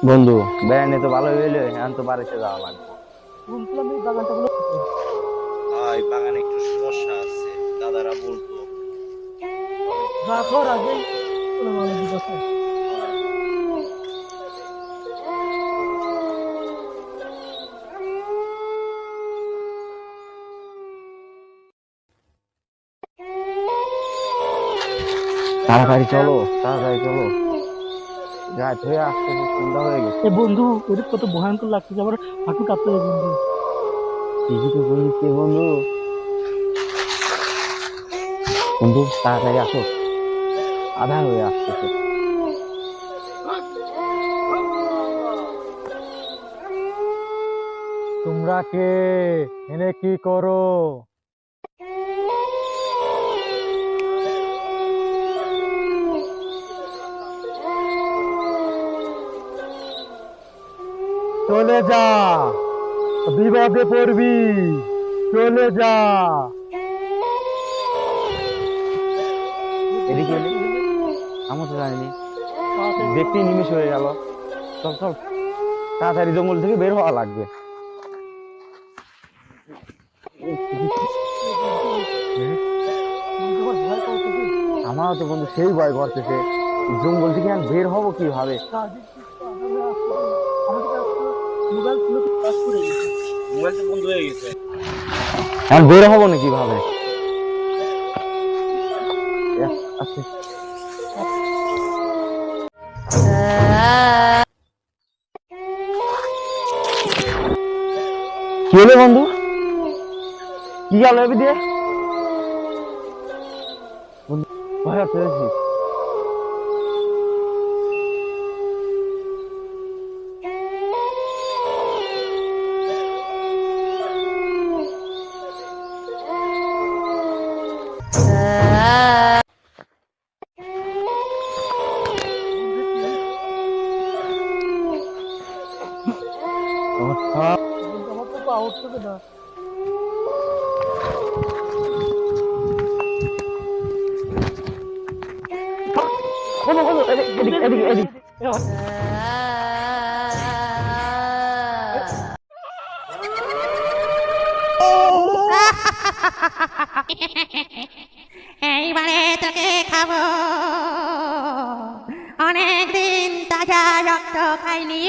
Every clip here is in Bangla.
বন্ধু বেড়ানি তো ভালো হইলো, এখন তো বাড়িতে যাওয়া লাগবে। শুনছিলাম এই বাগানটা গুলো এই বাগানে একটু সমস্যা আছে, দাদারা বলতো। রাখার আগেই চলে যাওয়া লাগবে বাসায়। তাড়াতাড়ি চলো, তাড়াতাড়ি চলো, রাত হয়ে আসতেছে, সন্ধ্যা হয়ে গেছে। এ বন্ধু, ওদের কত ভয়ঙ্কর লাগতেছে, আমার হাঁটু কাঁপতে বন্ধু। ঠিকই তো বলিস বন্ধু। বন্ধু তাড়াতাড়ি আসো, আধার হয়ে আসতেছে। তোমরা কে? এনে কি করো? চলে যা, বিপদে পড়বি, চলে যা। এদিকে এলে, আমি তো জানিনি, দেখতেই নিমিষ হয়ে গেল। চল চল, তাড়াতাড়ি জঙ্গল থেকে বের হওয়া লাগবে। আমারও তো বন্ধু সেই ভয় করতেছে, এই জঙ্গল থেকে আমি বের হবো কিভাবে? মোবাইল তো বন্ধ হয়ে গেছে, এখন বের হবো না কিভাবে? আচ্ছা, কি হলো বন্ধু? কি গেল এবি দিয়ে? বন্ধু ভয় পেয়েছি। আমার তো পা উঠতেছে না। এদিকে এদিকে এদিকে। এইবারে তোকে খাবো, অনেকদিন তাজা রক্ত খাইনি।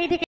এদিকে